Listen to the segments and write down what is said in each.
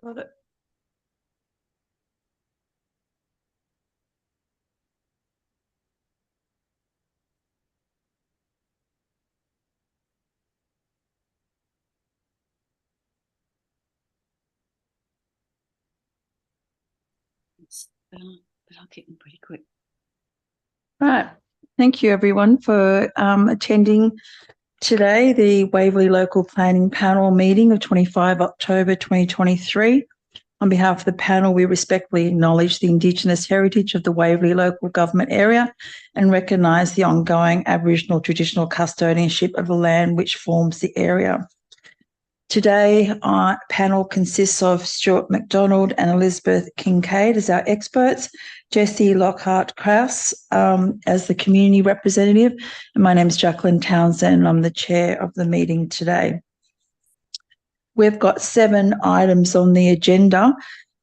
Got it. But I'll get them pretty quick. Right. Thank you, everyone, for attending today the Waverley Local Planning Panel meeting of 25 October 2023. On behalf of the panel, we respectfully acknowledge the Indigenous heritage of the Waverley local government area and recognise the ongoing Aboriginal traditional custodianship of the land which forms the area. Today, our panel consists of Stuart McDonald and Elizabeth Kincaid as our experts, Jessie Lockhart-Krause as the community representative, and my name is Jacqueline Townsend, and I'm the chair of the meeting today. We've got 7 items on the agenda.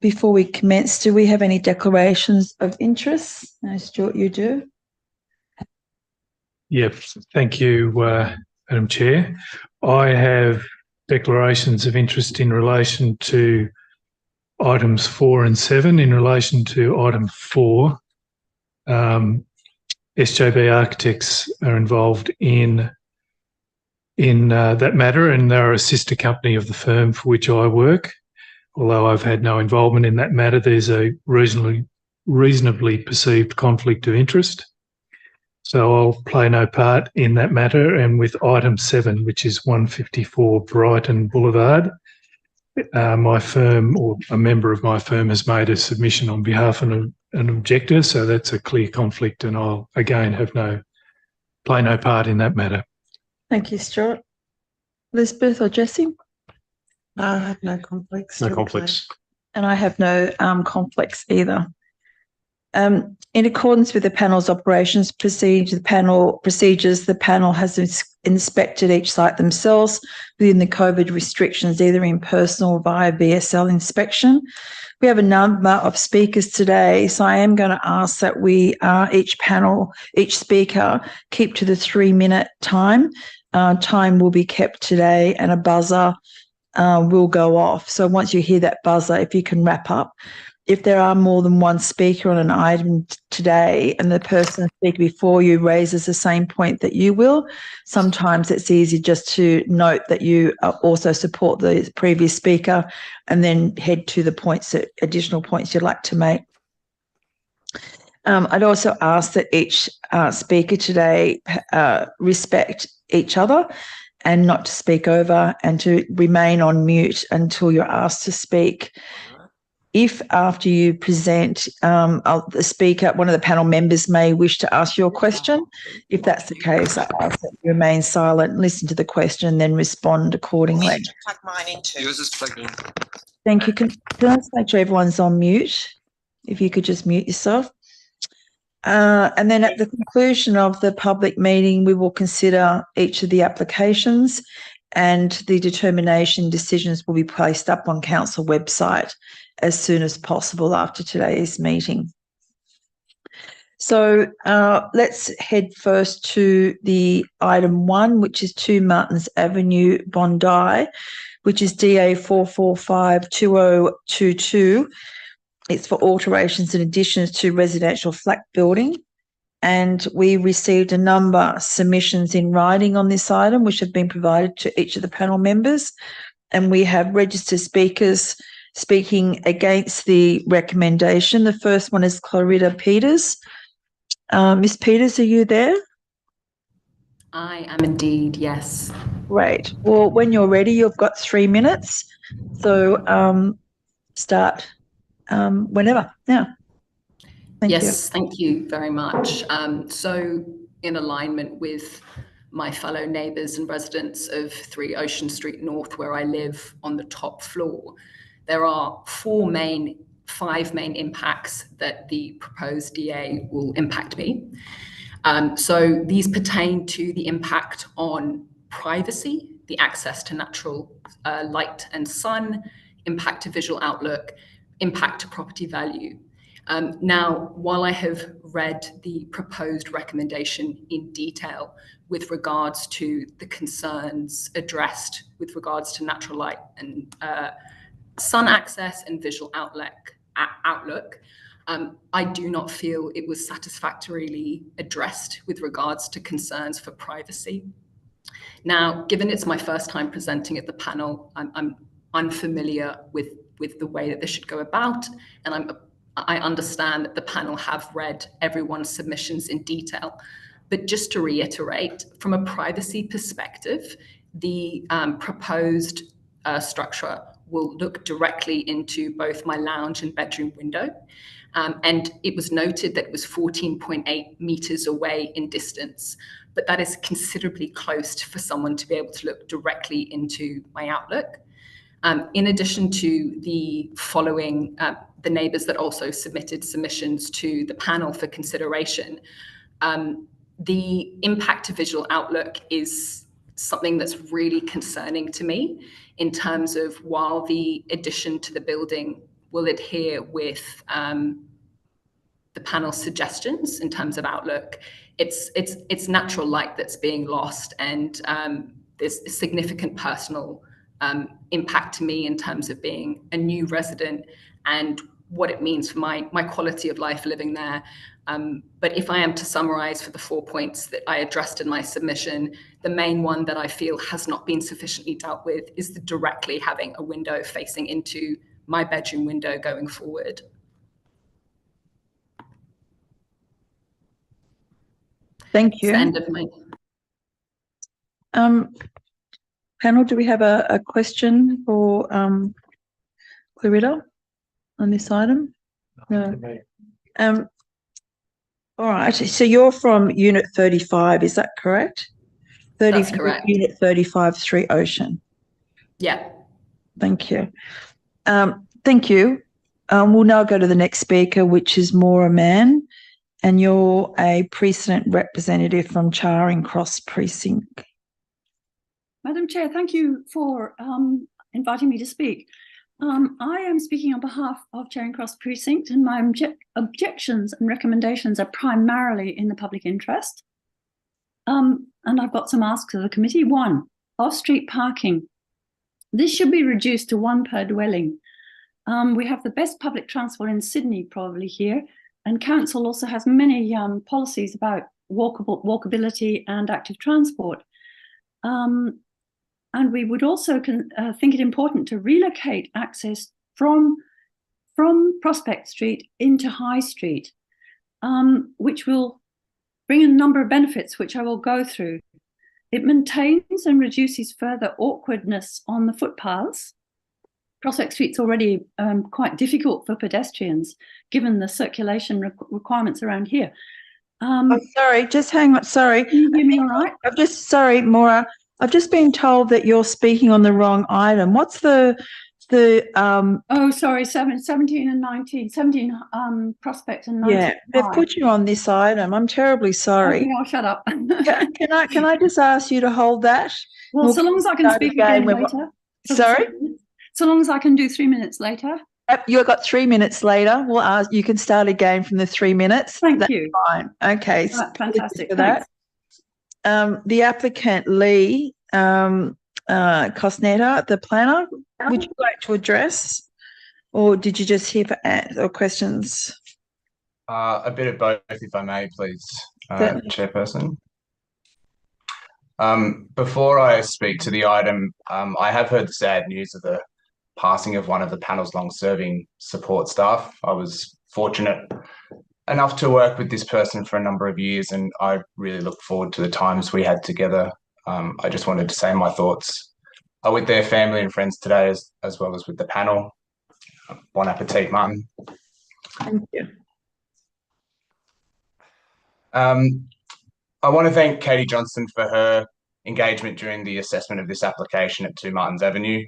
Before we commence, do we have any declarations of interest? No, Stuart, you do? Yep, thank you, Madam Chair. I have declarations of interest in relation to items 4 and 7. In relation to item 4, SJB Architects are involved in that matter, and they're a sister company of the firm for which I work. Although I've had no involvement in that matter, there's a reasonably perceived conflict of interest. So I'll play no part in that matter. And with item 7, which is 154 Brighton Boulevard, my firm, or a member of my firm, has made a submission on behalf of an objector. So that's a clear conflict, and I'll again play no part in that matter. Thank you, Stuart. Elizabeth or Jessie? I have no conflicts. No conflicts. And I have no conflicts either. In accordance with the panel's operations procedures, the panel has inspected each site themselves within the COVID restrictions, either in person or via VSL inspection. We have a number of speakers today, so I am going to ask that we, each speaker, keep to the 3-minute time. Time will be kept today, and a buzzer will go off. So once you hear that buzzer, if you can wrap up. If there are more than one speaker on an item today and the person speaking before you raises the same point that you will, sometimes it's easy just to note that you also support the previous speaker and then head to the additional points you'd like to make. I'd also ask that each speaker today respect each other and not to speak over, and to remain on mute until you're asked to speak. If after you present the speaker, one of the panel members may wish to ask you a question, if that's the case, I ask that you remain silent, listen to the question, and then respond accordingly. Plug mine into. Yours is plugged in. Thank you. Can I just make sure everyone's on mute? If you could just mute yourself. And then at the conclusion of the public meeting, we will consider each of the applications, and the determination decisions will be placed up on council website as soon as possible after today's meeting. So let's head first to the item 1, which is 2 Martins Avenue, Bondi, which is DA 4452022. It's for alterations and additions to residential flat building. And we received a number of submissions in writing on this item, which have been provided to each of the panel members. And we have registered speakers speaking against the recommendation. The first one is Clarissa Peters. Ms. Peters, are you there? I am indeed, yes. Great. Well, when you're ready, you've got 3 minutes. So start whenever. Now. Thank you. Thank you very much. So in alignment with my fellow neighbours and residents of 3 Ocean Street North, where I live on the top floor, there are 5 main impacts that the proposed DA will impact me. So these pertain to the impact on privacy, the access to natural light and sun, impact to visual outlook, impact to property value. Now, while I have read the proposed recommendation in detail with regards to the concerns addressed with regards to natural light and sun access and visual outlook, I do not feel it was satisfactorily addressed with regards to concerns for privacy. Now, given it's my first time presenting at the panel, I'm unfamiliar with the way that this should go about, and I understand that the panel have read everyone's submissions in detail. But just to reiterate, from a privacy perspective, the proposed structure will look directly into both my lounge and bedroom window. And it was noted that it was 14.8 meters away in distance, but that is considerably close for someone to be able to look directly into my outlook. In addition to the following, the neighbours that also submitted submissions to the panel for consideration, the impact to visual outlook is something that's really concerning to me in terms of while the addition to the building will adhere with the panel's suggestions in terms of outlook, it's natural light that's being lost, and there's a significant personal impact to me in terms of being a new resident and what it means for my quality of life living there. But if I am to summarize for the 4 points that I addressed in my submission, the main one that I feel has not been sufficiently dealt with is the directly having a window facing into my bedroom window going forward. Thank you. That's the end of my... Panel, do we have a question for Clarita on this item? No. All right. So you're from Unit 35, is that correct? That's correct. Unit 35, 3 Ocean. Yeah. Thank you. Thank you. We'll now go to the next speaker, which is Maura Mann, and you're a precinct representative from Charing Cross Precinct. Madam Chair, thank you for inviting me to speak. I am speaking on behalf of Charing Cross Precinct, and my objections and recommendations are primarily in the public interest. And I've got some asks of the committee. 1, off-street parking. This should be reduced to 1 per dwelling. We have the best public transport in Sydney probably here, and council also has many policies about walkability and active transport. And we would also think it important to relocate access from Prospect Street into High Street, which will bring a number of benefits, which I will go through. It maintains and reduces further awkwardness on the footpaths. Prospect Street's already quite difficult for pedestrians, given the circulation requirements around here. Oh, sorry, just hang on. Sorry. Can you hear me all right? Sorry, Maura. I've just been told that you're speaking on the wrong item. What's the oh, sorry, 17 and 19, 17 Prospect and 19. Yeah, they've put you on this item. I'm terribly sorry. Okay, I'll shut up. Can I just ask you to hold that? Well, so long as I can speak again later. Sorry? So long as I can do 3 minutes later. You've got 3 minutes later. We'll ask, you can start again from the 3 minutes. Thank you. Fine. Okay. Right, fantastic. For that. The applicant Lee Cosnetta, the planner, would you like to address, or did you just hear for questions? A bit of both, if I may, please, Chairperson. Before I speak to the item, I have heard the sad news of the passing of one of the panel's long-serving support staff. I was fortunate enough to work with this person for a number of years, and I really look forward to the times we had together. I just wanted to say my thoughts are with their family and friends today, as well as with the panel. Bon appetit, Martin. Thank you. I want to thank Katie Johnston for her engagement during the assessment of this application at 2 Martins Avenue.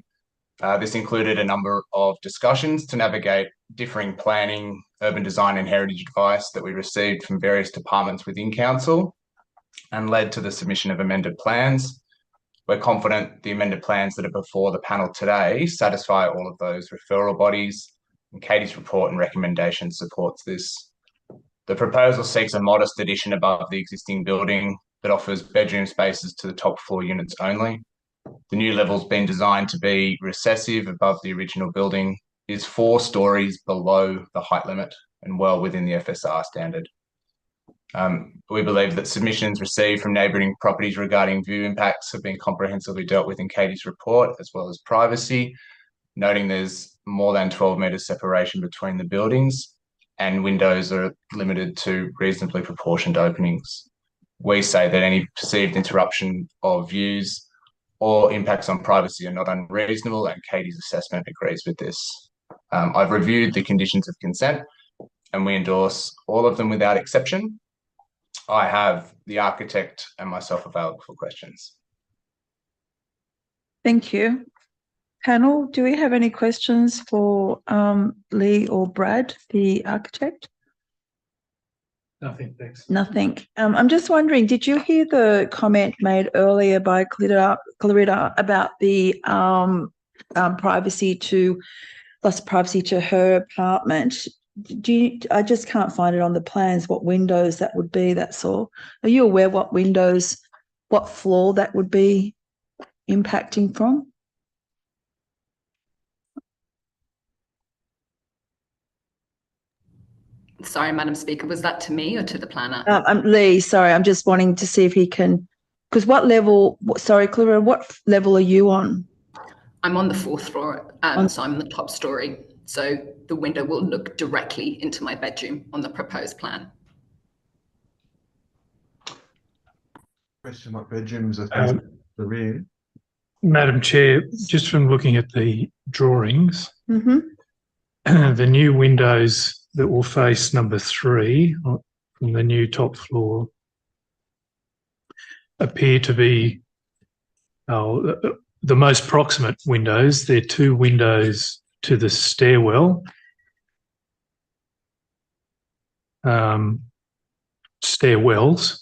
This included a number of discussions to navigate differing planning, urban design and heritage advice that we received from various departments within council, and led to the submission of amended plans. We're confident the amended plans that are before the panel today satisfy all of those referral bodies, and Katie's report and recommendation supports this. The proposal seeks a modest addition above the existing building that offers bedroom spaces to the top floor units only. The new level's been designed to be recessive above the original building, is 4 stories below the height limit and well within the FSR standard. We believe that submissions received from neighbouring properties regarding view impacts have been comprehensively dealt with in Katie's report, as well as privacy, noting there's more than 12 metres separation between the buildings and windows are limited to reasonably proportioned openings. We say that any perceived interruption of views or impacts on privacy are not unreasonable, and Katie's assessment agrees with this. I've reviewed the conditions of consent and we endorse all of them without exception. I have the architect and myself available for questions. Thank you. Panel, do we have any questions for Lee or Brad, the architect? Nothing, thanks. Nothing. I'm just wondering, did you hear the comment made earlier by Clarita about the loss of privacy to her apartment? I just can't find it on the plans what windows that would be, that's all. Are you aware what floor that would be impacting from? Sorry, Madam Speaker, was that to me or to the planner? Lee, sorry, I'm just wanting to see if he can, because sorry, Clara, what level are you on? I'm on the 4th floor, so I'm the top story. So the window will look directly into my bedroom on the proposed plan. Question: what bedrooms are facing the rear? Madam Chair, just from looking at the drawings, Mm-hmm. the new windows that will face number 3 from the new top floor appear to be the most proximate windows. They're 2 windows to the stairwell, stairwells,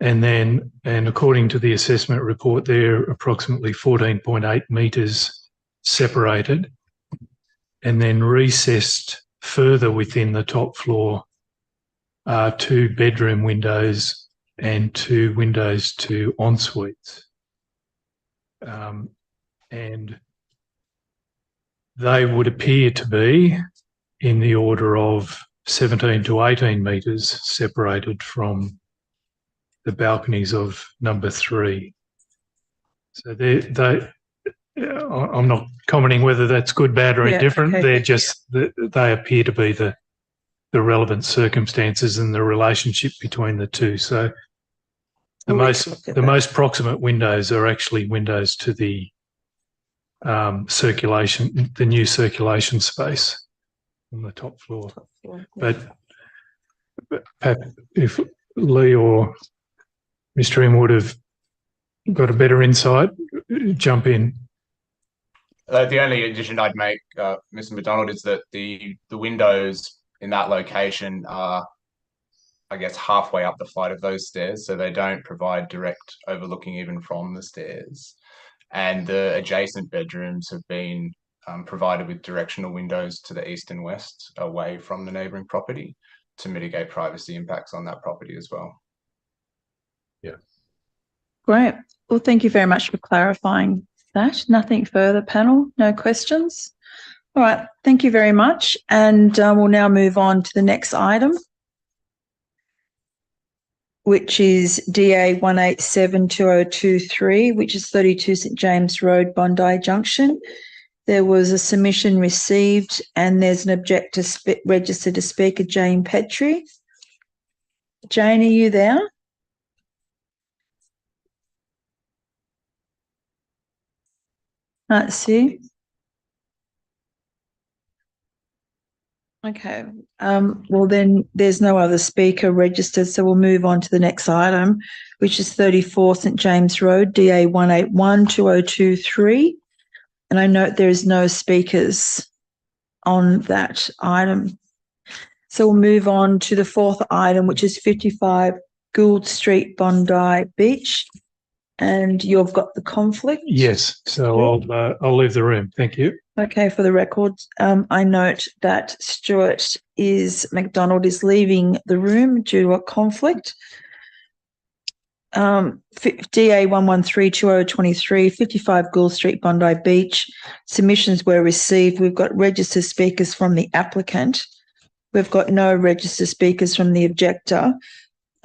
and according to the assessment report, they're approximately 14.8 metres separated, and then recessed further within the top floor are 2 bedroom windows and 2 windows to en-suites. And they would appear to be in the order of 17 to 18 metres separated from the balconies of number 3. So I'm not commenting whether that's good, bad or indifferent. Okay. They're just, they appear to be the relevant circumstances and the relationship between the two. So the most proximate windows are actually windows to the circulation, the new circulation space on the top floor. But if Lee or Mr. M would have got a better insight, jump in. The only addition I'd make, Mr. McDonald, is that the windows in that location are, I guess, halfway up the flight of those stairs, so they don't provide direct overlooking even from the stairs. And the adjacent bedrooms have been provided with directional windows to the east and west away from the neighbouring property to mitigate privacy impacts on that property as well. Yeah. Great. Well, thank you very much for clarifying that. Nothing further, panel? No questions? All right. Thank you very much. And we'll now move on to the next item, which is DA 1872023, which is 32 St James Road, Bondi Junction. There was a submission received and there's an objector registered to speaker, Jane Petrie. Jane, are you there? Can't see. Okay. Well, then there's no other speaker registered, so we'll move on to the next item, which is 34 St James Road, DA 1812023. And I note there is no speakers on that item. So we'll move on to the 4th item, which is 55 Gould Street, Bondi Beach. And you've got the conflict? Yes. So I'll leave the room. Thank you. Okay, for the record, I note that Stuart McDonald is leaving the room due to a conflict. DA 1132023, 55 Gould Street, Bondi Beach. Submissions were received. We've got registered speakers from the applicant. We've got no registered speakers from the objector.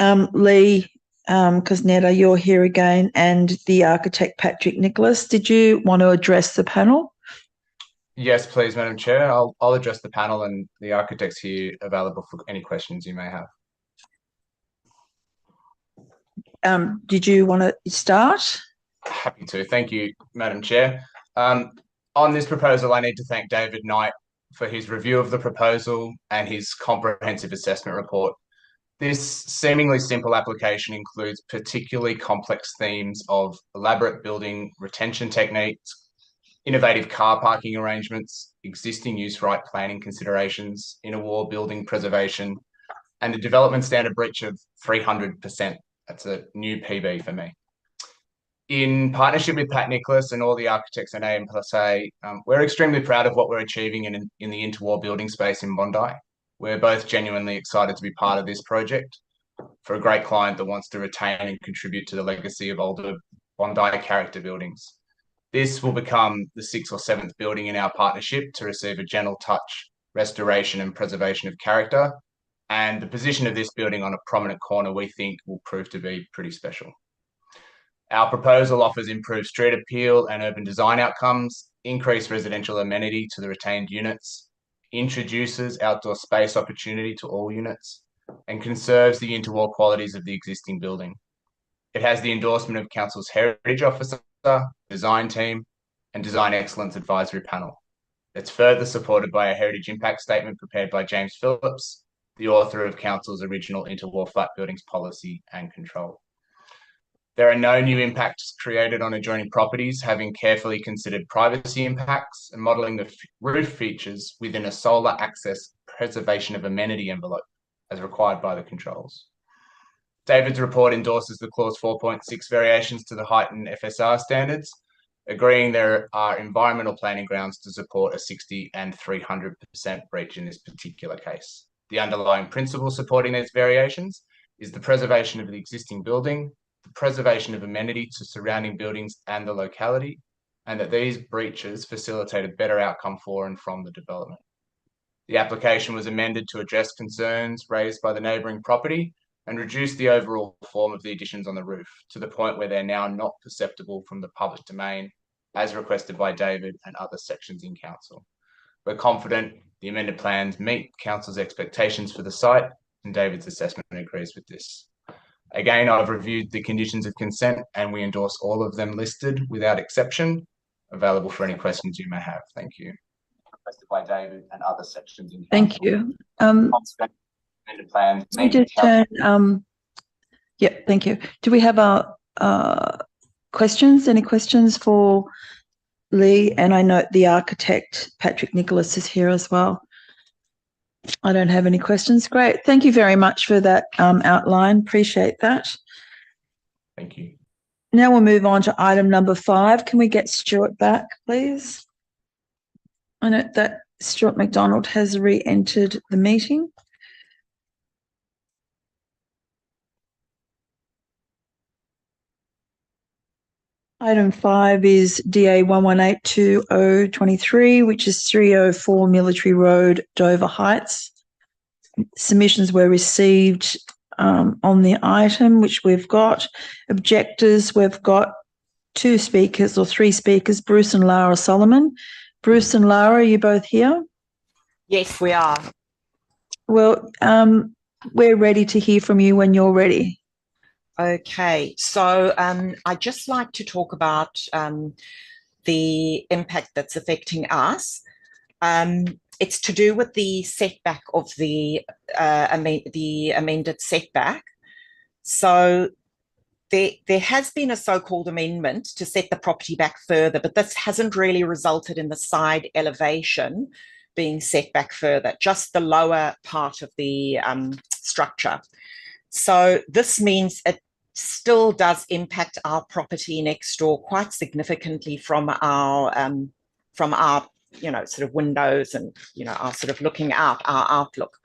Lee Cosnetta, you're here again, and the architect Patrick Nicholas. Did you want to address the panel? Yes, please, Madam Chair. I'll address the panel, and the architects here available for any questions you may have. Did you want to start? Happy to. Thank you, Madam Chair. On this proposal, I need to thank David Knight for his review of the proposal and his comprehensive assessment report. This seemingly simple application includes particularly complex themes of elaborate building retention techniques, innovative car parking arrangements, existing use right planning considerations, inner wall building preservation, and a development standard breach of 300%. That's a new PB for me. In partnership with Pat Nicholas and all the architects and AMPLSA, we're extremely proud of what we're achieving in the interwar building space in Bondi. We're both genuinely excited to be part of this project for a great client that wants to retain and contribute to the legacy of older Bondi character buildings. This will become the 6th or 7th building in our partnership to receive a gentle touch, restoration and preservation of character. And the position of this building on a prominent corner, we think, will prove to be pretty special. Our proposal offers improved street appeal and urban design outcomes, increased residential amenity to the retained units, introduces outdoor space opportunity to all units, and conserves the interwar qualities of the existing building. It has the endorsement of Council's Heritage Officer, design team, and Design Excellence Advisory Panel. It's further supported by a Heritage Impact Statement prepared by James Phillips, the author of Council's original interwar flat buildings policy and control. There are no new impacts created on adjoining properties, having carefully considered privacy impacts and modelling the roof features within a solar access preservation of amenity envelope, as required by the controls. David's report endorses the Clause 4.6 variations to the heightened FSR standards, agreeing there are environmental planning grounds to support a 60% and 300% breach in this particular case. The underlying principle supporting these variations is the preservation of the existing building, the preservation of amenity to surrounding buildings and the locality, and that these breaches facilitate a better outcome for and from the development. The application was amended to address concerns raised by the neighbouring property and reduce the overall form of the additions on the roof to the point where they're now not perceptible from the public domain, as requested by David and other sections in council. We're confident the amended plans meet council's expectations for the site, and David's assessment agrees with this. Again, I've reviewed the conditions of consent and we endorse all of them listed without exception, available for any questions you may have. Thank you. Requested by David and other sections in council. Thank you. Amended plans. We just turn, yeah, thank you. Do we have questions? Any questions for Lee? And I note the architect, Patrick Nicholas, is here as well. I don't have any questions. Great. Thank you very much for that outline. Appreciate that. Thank you. Now we'll move on to item number 5. Can we get Stuart back, please? I note that Stuart McDonald has re-entered the meeting. Item 5 is DA 1182-023, which is 304 Military Road, Dover Heights. Submissions were received on the item, which we've got. Objectors, we've got 2 speakers or 3 speakers, Bruce and Lara Solomon. Bruce and Lara, are you both here? Yes, we are. Well, we're ready to hear from you when you're ready. Okay, so I'd just like to talk about the impact that's affecting us. It's to do with the setback of the amended setback. So there has been a so-called amendment to set the property back further, but this hasn't really resulted in the side elevation being set back further, just the lower part of the structure. So this means it still does impact our property next door quite significantly from our sort of windows and our sort of looking out, our outlook.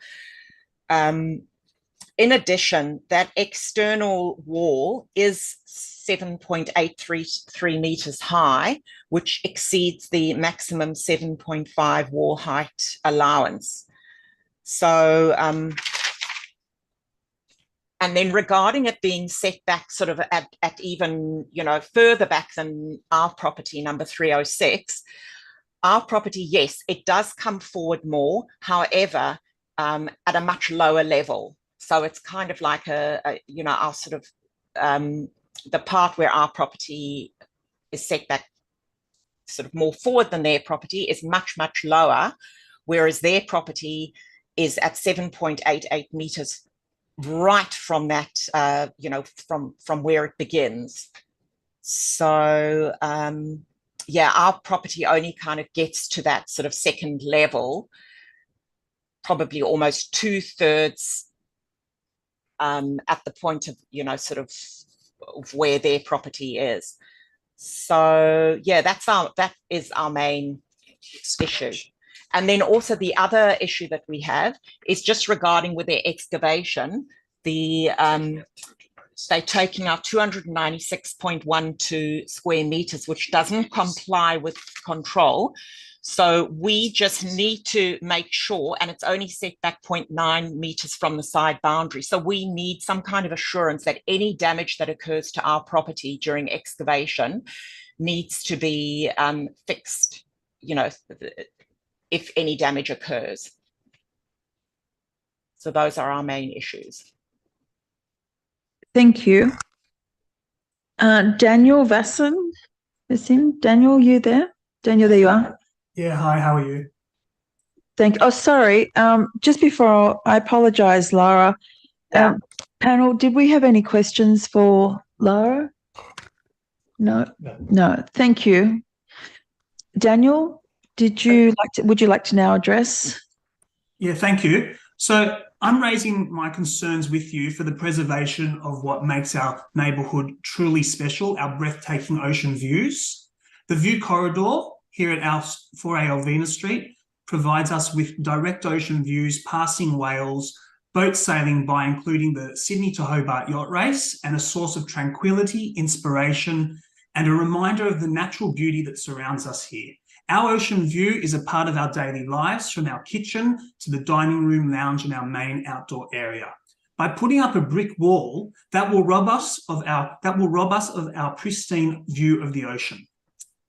in addition, that external wall is 7.833 meters high, which exceeds the maximum 7.5 wall height allowance. So, and then regarding it being set back sort of at even, further back than our property number 306, our property, yes, it does come forward more, however, at a much lower level. So it's kind of like our sort of, the part where our property is set back sort of more forward than their property is much, much lower, whereas their property is at 7.88 meters right from that, from where it begins. So, our property only kind of gets to that sort of second level, probably almost 2/3 at the point of, sort of where their property is. So, that is our main issue. And then also the other issue that we have is just regarding with their excavation, they're taking out 296.12 square meters, which doesn't comply with control. So we just need to make sure, and it's only set back 0.9 meters from the side boundary. So we need some kind of assurance that any damage that occurs to our property during excavation needs to be fixed, if any damage occurs. So those are our main issues. Thank you. Daniel Vasson is in. Daniel, you there? Daniel, there you are. Yeah, hi, how are you? Sorry. Just before, I apologize, Lara. Yeah. Panel, did we have any questions for Lara? No. Thank you. Daniel, would you like to now address? Yeah, thank you. So I'm raising my concerns with you for the preservation of what makes our neighbourhood truly special, our breathtaking ocean views. The view corridor here at our 4A Alvina Street provides us with direct ocean views passing whales, boats sailing by, including the Sydney to Hobart yacht race, and a source of tranquility, inspiration, and a reminder of the natural beauty that surrounds us here. Our ocean view is a part of our daily lives, from our kitchen to the dining room, lounge, and our main outdoor area. By putting up a brick wall, that will rob us of our pristine view of the ocean.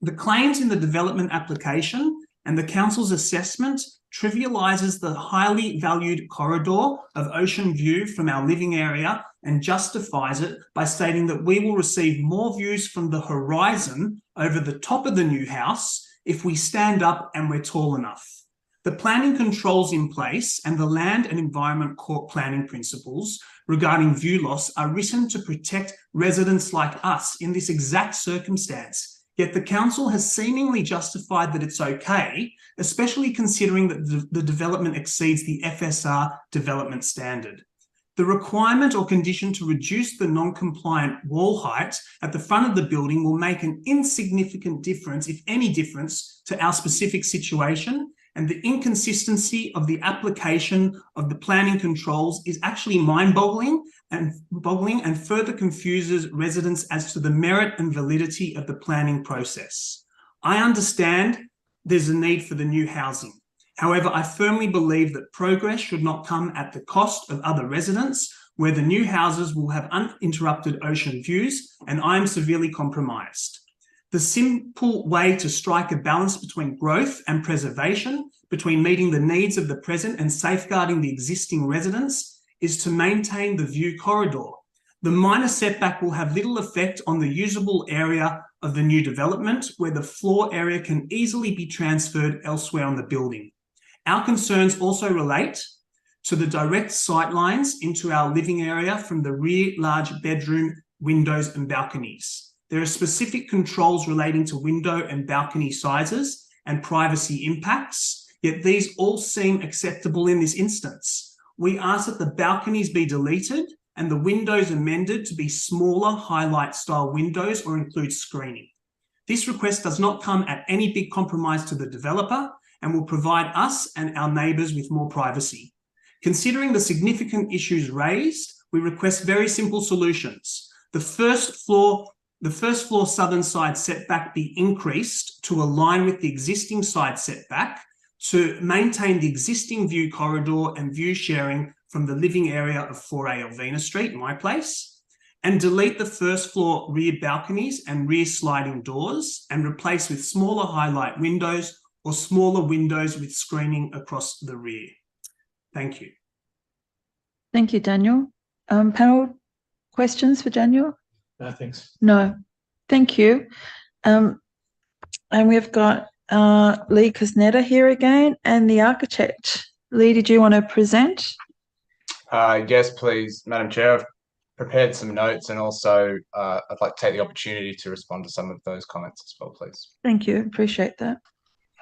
The claims in the development application and the council's assessment trivialises the highly valued corridor of ocean view from our living area and justifies it by stating that we will receive more views from the horizon over the top of the new house if we stand up and we're tall enough. The planning controls in place and the Land and Environment Court planning principles regarding view loss are written to protect residents like us in this exact circumstance. Yet the council has seemingly justified that it's okay, especially considering that the development exceeds the FSR development standard. The requirement or condition to reduce the non-compliant wall height at the front of the building will make an insignificant difference, if any difference, to our specific situation, and the inconsistency of the application of the planning controls is actually mind-boggling and further confuses residents as to the merit and validity of the planning process. I understand there's a need for the new housing. However, I firmly believe that progress should not come at the cost of other residents, where the new houses will have uninterrupted ocean views, and I am severely compromised. The simple way to strike a balance between growth and preservation, between meeting the needs of the present and safeguarding the existing residents, is to maintain the view corridor. The minor setback will have little effect on the usable area of the new development, where the floor area can easily be transferred elsewhere on the building. Our concerns also relate to the direct sight lines into our living area from the rear large bedroom windows and balconies. There are specific controls relating to window and balcony sizes and privacy impacts, yet these all seem acceptable in this instance. We ask that the balconies be deleted and the windows amended to be smaller highlight style windows or include screening. This request does not come at any big compromise to the developer and will provide us and our neighbours with more privacy. Considering the significant issues raised, we request very simple solutions. The first floor southern side setback be increased to align with the existing side setback to maintain the existing view corridor and view sharing from the living area of 4A Alvina Street, my place, and delete the first floor rear balconies and rear sliding doors and replace with smaller highlight windows or smaller windows with screening across the rear. Thank you. Thank you, Daniel. Panel questions for Daniel? No, thanks. No. Thank you. And we've got Lee Kuzneta here again and the architect. Lee, did you want to present? Yes, please, Madam Chair. I've prepared some notes, and also I'd like to take the opportunity to respond to some of those comments as well, please. Thank you. Appreciate that.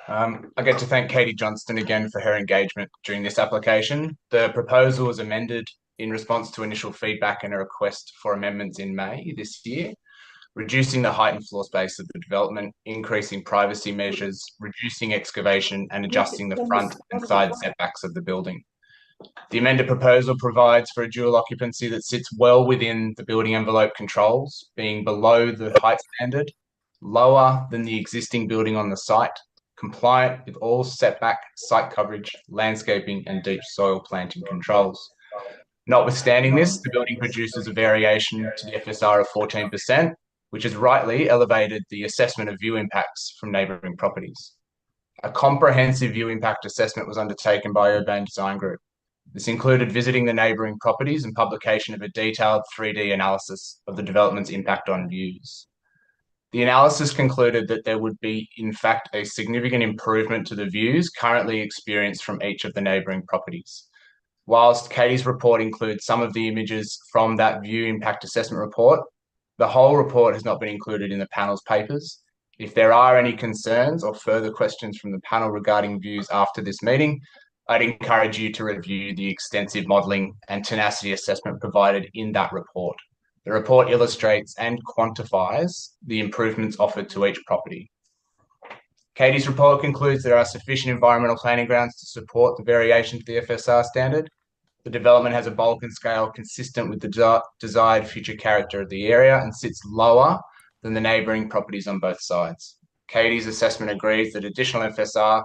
I get to thank Katie Johnston again for her engagement during this application. The proposal was amended in response to initial feedback and a request for amendments in May this year, reducing the height and floor space of the development, increasing privacy measures, reducing excavation, and adjusting the front and side setbacks of the building. The amended proposal provides for a dual occupancy that sits well within the building envelope controls, being below the height standard, lower than the existing building on the site, compliant with all setback, site coverage, landscaping, and deep soil planting controls. Notwithstanding this, the building produces a variation to the FSR of 14%, which has rightly elevated the assessment of view impacts from neighbouring properties. A comprehensive view impact assessment was undertaken by Urbane Design Group. This included visiting the neighbouring properties and publication of a detailed 3D analysis of the development's impact on views. The analysis concluded that there would be, in fact, a significant improvement to the views currently experienced from each of the neighbouring properties. Whilst Katie's report includes some of the images from that view impact assessment report, the whole report has not been included in the panel's papers. If there are any concerns or further questions from the panel regarding views after this meeting, I'd encourage you to review the extensive modelling and tenacity assessment provided in that report. The report illustrates and quantifies the improvements offered to each property. Katie's report concludes there are sufficient environmental planning grounds to support the variation to the FSR standard. The development has a bulk and scale consistent with the desired future character of the area and sits lower than the neighbouring properties on both sides. Katie's assessment agrees that additional FSR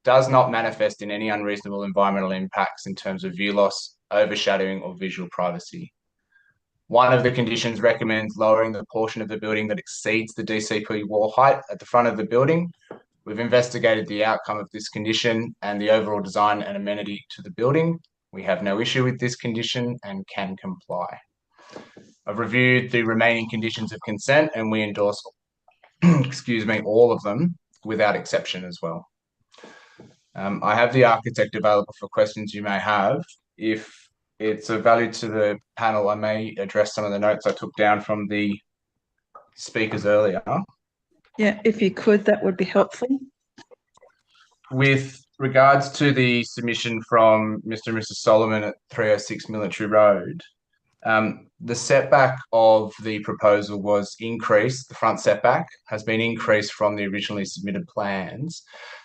does not manifest in any unreasonable environmental impacts in terms of view loss, overshadowing, or visual privacy. One of the conditions recommends lowering the portion of the building that exceeds the DCP wall height at the front of the building. We've investigated the outcome of this condition and the overall design and amenity to the building. We have no issue with this condition and can comply. I've reviewed the remaining conditions of consent and we endorse, all of them without exception as well. I have the architect available for questions you may have. If it's of value to the panel, I may address some of the notes I took down from the speakers earlier. Yeah, if you could, that would be helpful. With regards to the submission from Mr. and Mrs. Solomon at 306 Military Road, the setback of the proposal was increased. The front setback has been increased from the originally submitted plans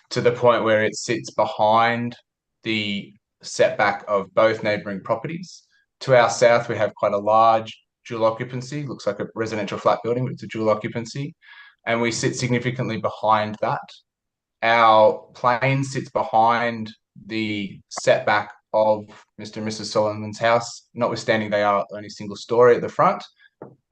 to the point where it sits behind the setback of both neighbouring properties. To our south, we have quite a large dual occupancy, looks like a residential flat building, but it's a dual occupancy, and we sit significantly behind that. Our plane sits behind the setback of Mr. and Mrs. Solomon's house, notwithstanding they are only single story at the front.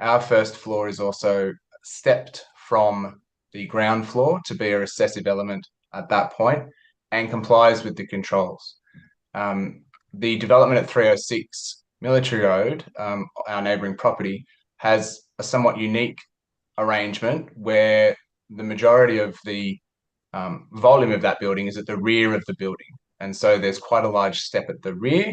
Our first floor is also stepped from the ground floor to be a recessive element at that point and complies with the controls. The development at 306 Military Road, our neighbouring property, has a somewhat unique arrangement where the majority of the volume of that building is at the rear of the building. And so there's quite a large step at the rear,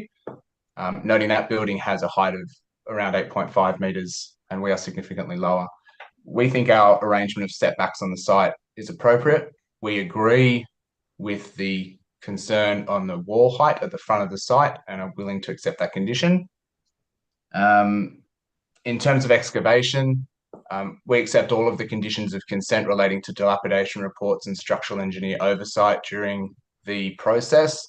noting that building has a height of around 8.5 metres and we are significantly lower. We think our arrangement of setbacks on the site is appropriate. We agree with the concern on the wall height at the front of the site and are willing to accept that condition. In terms of excavation, we accept all of the conditions of consent relating to dilapidation reports and structural engineer oversight during the process.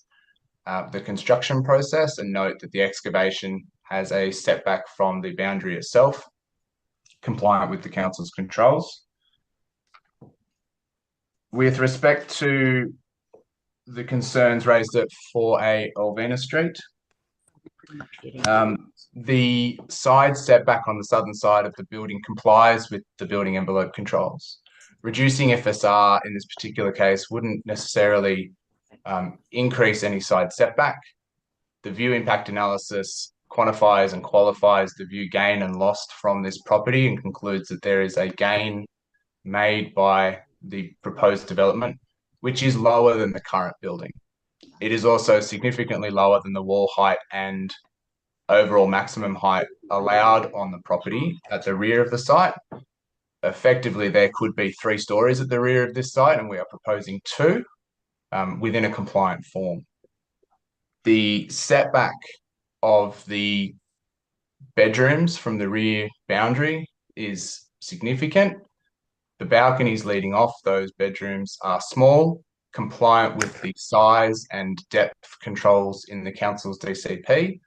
the construction process and note that the excavation has a setback from the boundary itself, compliant with the council's controls. With respect to the concerns raised at 4A Elvina Street, the side setback on the southern side of the building complies with the building envelope controls. Reducing FSR in this particular case wouldn't necessarily increase any side setback. The view impact analysis quantifies and qualifies the view gain and lost from this property and concludes that there is a gain made by the proposed development, which is lower than the current building. It is also significantly lower than the wall height and overall maximum height allowed on the property at the rear of the site. Effectively, there could be 3 stories at the rear of this site, and we are proposing 2 within a compliant form. The setback of the bedrooms from the rear boundary is significant. The balconies leading off those bedrooms are small, compliant with the size and depth controls in the council's DCP,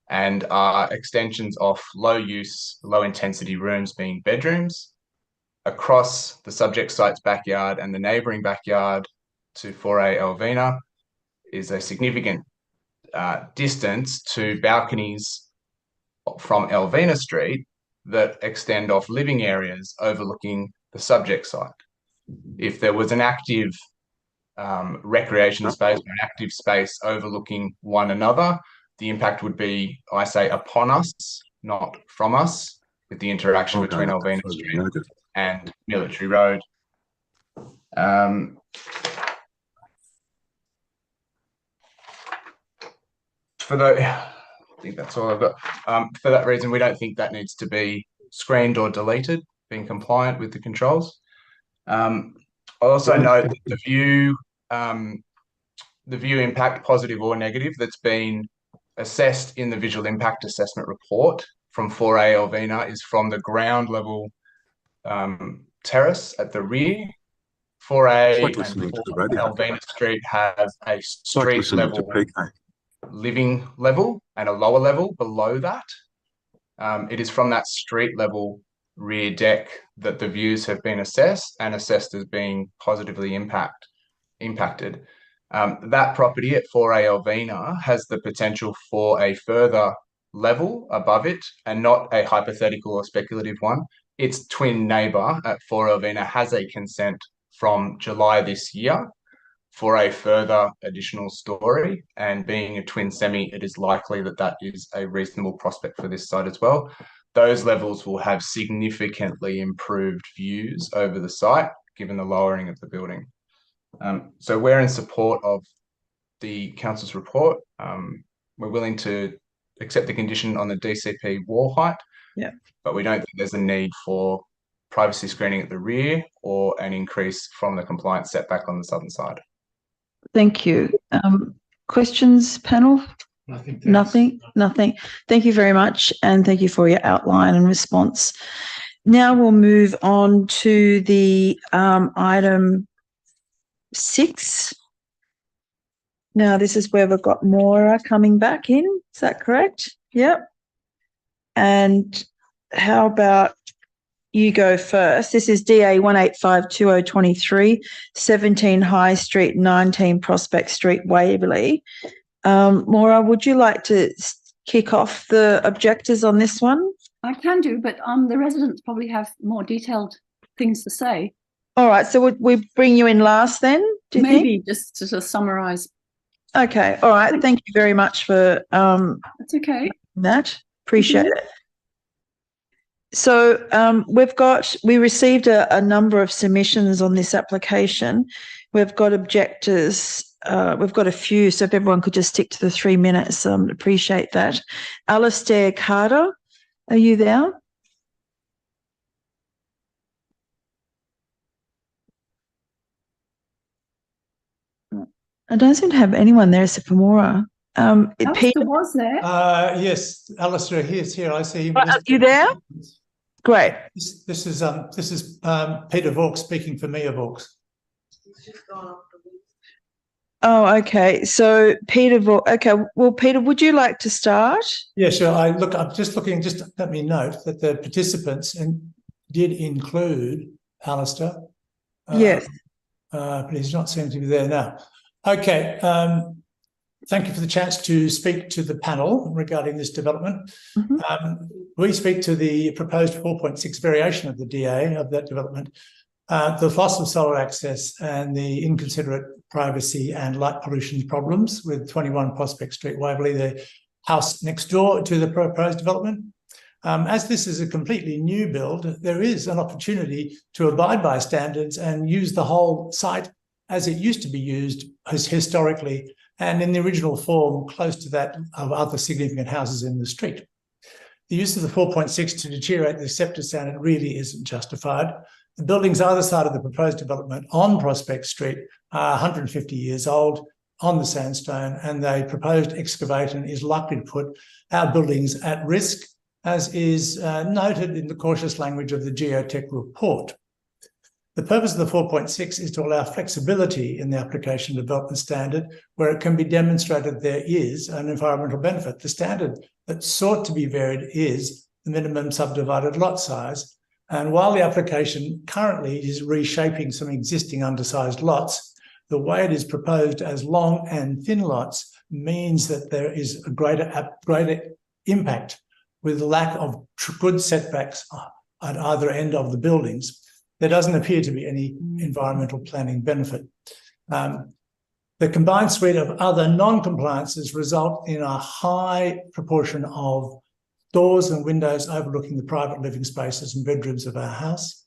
and are extensions of low-use, low-intensity rooms being bedrooms. Across the subject site's backyard and the neighbouring backyard to 4A Elvina is a significant distance to balconies from Elvina Street that extend off living areas overlooking the subject site. If there was an active recreation space or an active space overlooking one another, the impact would be, I say, upon us, not from us, with the interaction between Elvina Street and Military Road. I think that's all I've got. For that reason, we don't think that needs to be screened or deleted, being compliant with the controls. I'll also note that the view impact, positive or negative, that's been assessed in the visual impact assessment report from 4A Elvina is from the ground level terrace at the rear. 4A and 4 Elvina Street have a street level living level and a lower level below that. It is from that street level rear deck that the views have been assessed and assessed as being positively impacted. That property at 4A Elvina has the potential for a further level above it, and not a hypothetical or speculative one. Its twin neighbour at 4 Elvina has a consent from July this year for a further additional story, and being a twin semi, it is likely that that is a reasonable prospect for this site as well. Those levels will have significantly improved views over the site, given the lowering of the building. So we're in support of the council's report. We're willing to accept the condition on the DCP wall height, but we don't think there's a need for privacy screening at the rear or an increase from the compliance setback on the southern side. Thank you. Questions, panel? Nothing. Thank you very much, and thank you for your outline and response. Now we'll move on to the item 6. Now this is where we've got Maura coming back in. Is that correct? Yep. And how about you go first? This is DA 1852023, 17 High Street, 19 Prospect Street, Waverley. Maura, would you like to kick off the objectors on this one? I can do, but the residents probably have more detailed things to say. All right, so would we bring you in last then, do you Maybe think? just to summarise. Okay, all right. Thank you very much for That's okay. that. Appreciate it. So we received a number of submissions on this application. We've got objectors. We've got a few, so if everyone could just stick to the 3 minutes, appreciate that. Alistair Carter, are you there? I don't seem to have anyone there except for Maura. Alistair was there. Yes, Alistair, he's here. I see him. Are you there? Great. This is Peter Vaux speaking for Mia Vaux. Oh, okay. So Peter, well, Peter, would you like to start? Yeah, sure. I'm just looking, just let me note that the participants did include Alistair. Yes. But he's not seeming to be there now. Okay. Thank you for the chance to speak to the panel regarding this development. We speak to the proposed 4.6 variation of the DA of that development, the loss of solar access and the inconsiderate privacy and light pollution problems with 21 Prospect Street, Waverley, the house next door to the proposed development. As this is a completely new build, there is an opportunity to abide by standards and use the whole site as it used to be used historically and in the original form close to that of other significant houses in the street. The use of the 4.6 to deteriorate the scepter standard really isn't justified. The buildings either side of the proposed development on Prospect Street are 150 years old on the sandstone, and the proposed excavation is likely to put our buildings at risk, as is noted in the cautious language of the geotech report. The purpose of the 4.6 is to allow flexibility in the application of development standard where it can be demonstrated there is an environmental benefit. The standard that's sought to be varied is the minimum subdivided lot size. And while the application currently is reshaping some existing undersized lots, the way it is proposed as long and thin lots means that there is a greater impact with the lack of good setbacks at either end of the buildings. There doesn't appear to be any environmental planning benefit. The combined suite of other non-compliances result in a high proportion of doors and windows overlooking the private living spaces and bedrooms of our house.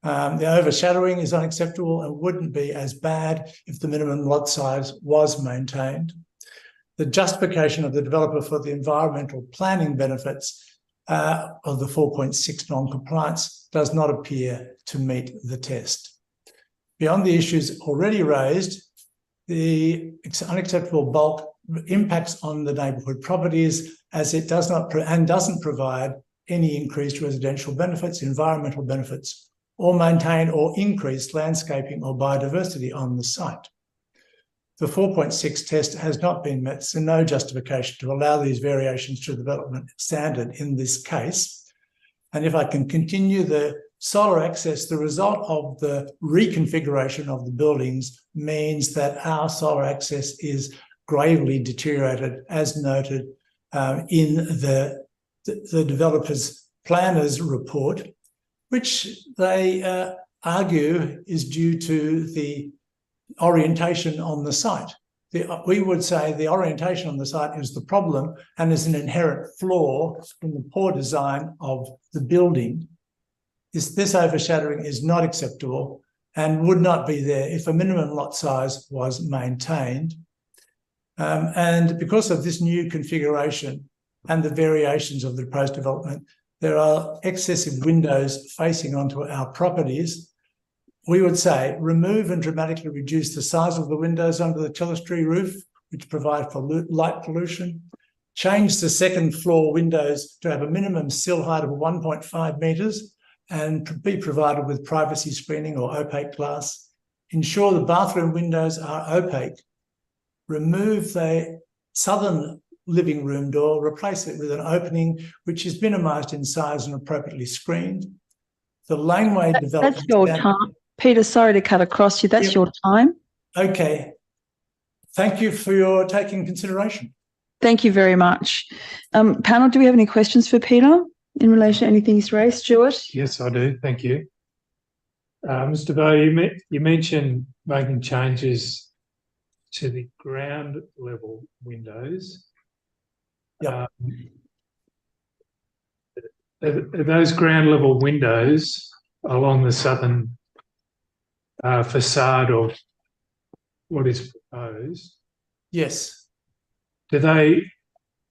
The overshadowing is unacceptable and wouldn't be as bad if the minimum lot size was maintained. The justification of the developer for the environmental planning benefits of the 4.6 non-compliance does not appear to meet the test. Beyond the issues already raised, the unacceptable bulk impacts on the neighbourhood properties as it does not and doesn't provide any increased residential benefits, environmental benefits, or maintain or increase landscaping or biodiversity on the site. The 4.6 test has not been met, so no justification to allow these variations to the development standard in this case. And if I can continue, the solar access, the result of the reconfiguration of the buildings means that our solar access is gravely deteriorated, as noted in the developer's planner's report, which they argue is due to the orientation on the site. We would say the orientation on the site is the problem and is an inherent flaw in the poor design of the building. This overshadowing is not acceptable and would not be there if a minimum lot size was maintained. And because of this new configuration and the variations of the proposed development, there are excessive windows facing onto our properties. We would say remove and dramatically reduce the size of the windows under the Telestry roof, which provide for light pollution. Change the second floor windows to have a minimum sill height of 1.5 metres and be provided with privacy screening or opaque glass. Ensure the bathroom windows are opaque. Remove the southern living room door, replace it with an opening which is minimised in size and appropriately screened. The laneway development... That's your time. Peter, sorry to cut across you. That's your time. Okay. Thank you for your taking consideration. Thank you very much. Panel, do we have any questions for Peter in relation to anything he's raised? Stuart? Yes, I do. Thank you. Mr. Bowe, you mentioned making changes to the ground level windows. Yeah. Are those ground level windows along the southern facade of what is proposed? Yes. Are they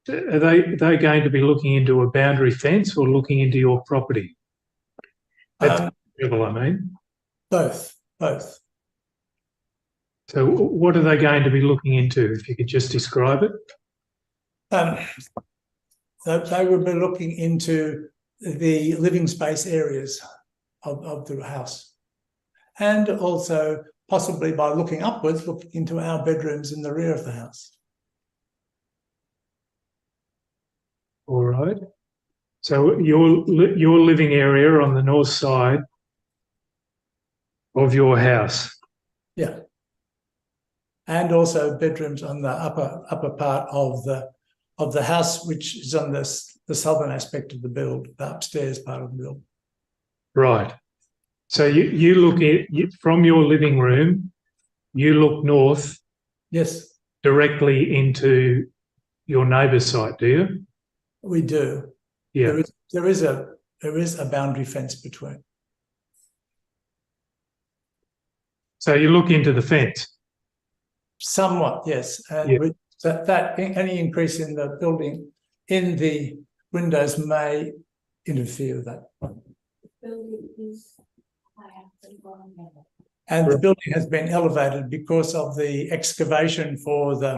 going to be looking into a boundary fence or looking into your property? At the level, I mean. Both. So what are they going to be looking into, if you could just describe it? They would be looking into the living space areas of the house and also possibly by looking upwards, look into our bedrooms in the rear of the house. All right. So your living area on the north side of your house. Yeah. And also bedrooms on the upper part of the house, which is on the southern aspect of the build, the upstairs part of the build. Right. So you look from your living room, you look north. Yes. Directly into your neighbour's site, do you? We do. Yeah. There is a boundary fence between. So you look into the fence. Somewhat, yes. And that any increase in the building in the windows may interfere with that. The building is higher than ground level. And the building has been elevated because of the excavation for the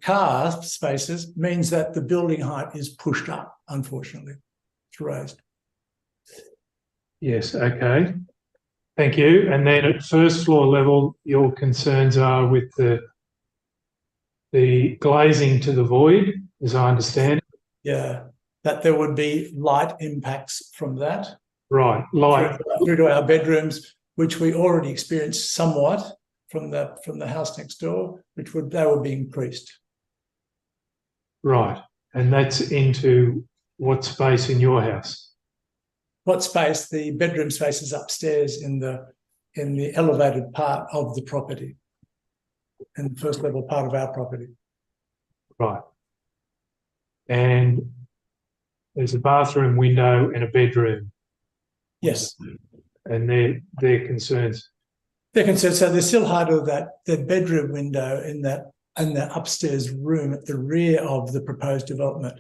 car spaces, means that the building height is pushed up, unfortunately. It's raised. Yes, okay. Thank you. And then at first floor level, your concerns are with the glazing to the void, as I understand it. Yeah, that there would be light impacts from that. Right, light. Through to our bedrooms, which we already experienced somewhat from the house next door, they would be increased. Right, and that's into what space in your house? What space? The bedroom space is upstairs in the elevated part of the property, in the first level part of our property. Right. And there's a bathroom window and a bedroom. Yes. And their concerns. Their concerns. So the sill height of the bedroom window in the upstairs room at the rear of the proposed development,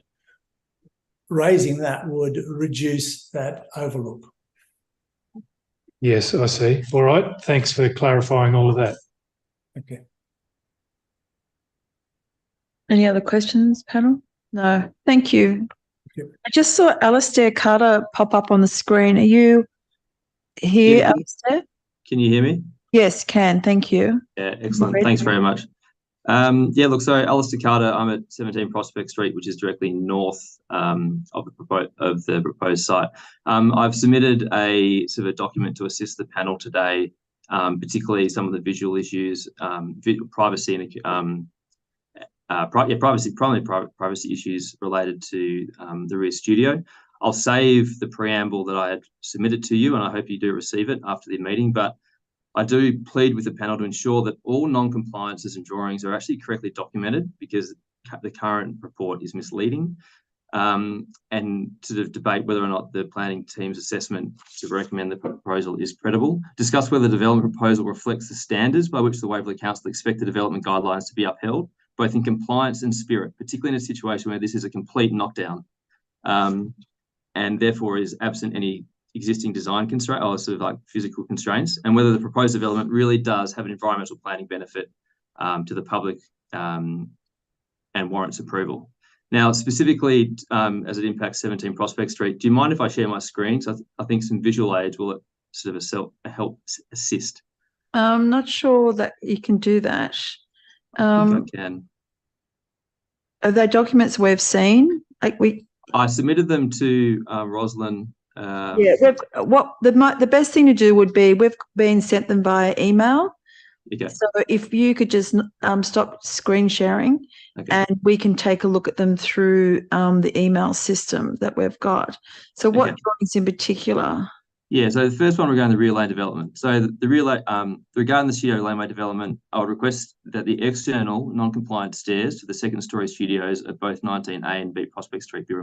raising that would reduce that overlook. Yes, I see. All right. Thanks for clarifying all of that. Okay. Any other questions, panel? No. Thank you. I just saw Alistair Carter pop up on the screen. Are you here, Alistair? Can you hear me? Yes, can. Thank you. Yeah, excellent. Thanks very much. Look, so Alistair Carter, I'm at 17 Prospect Street, which is directly north of the proposed site. I've submitted a sort of a document to assist the panel today, particularly some of the visual issues, privacy and privacy issues related to the rear studio. I'll save the preamble that I had submitted to you, and I hope you do receive it after the meeting. But I do plead with the panel to ensure that all non-compliances and drawings are actually correctly documented, because the current report is misleading, and to debate whether or not the planning team's assessment to recommend the proposal is credible. Discuss whether the development proposal reflects the standards by which the Waverley Council expect the development guidelines to be upheld, both in compliance and spirit, particularly in a situation where this is a complete knockdown, and therefore is absent any existing design constraint or sort of like physical constraints, and whether the proposed development really does have an environmental planning benefit to the public and warrants approval. Now, specifically as it impacts 17 Prospect Street, do you mind if I share my screen? So I think some visual aids will sort of help assist. I'm not sure that you can do that. I think I can. Are they documents we've seen? I submitted them to Rosalind. The best thing to do would be, we've been sent them via email. Okay. So if you could just stop screen sharing, and we can take a look at them through the email system that we've got. So what drawings in particular? Yeah, so the first one regarding the rear lane development. So the rear lane, regarding the studio laneway development, I would request that the external non-compliant stairs to the second story studios at both 19A and B Prospect Street be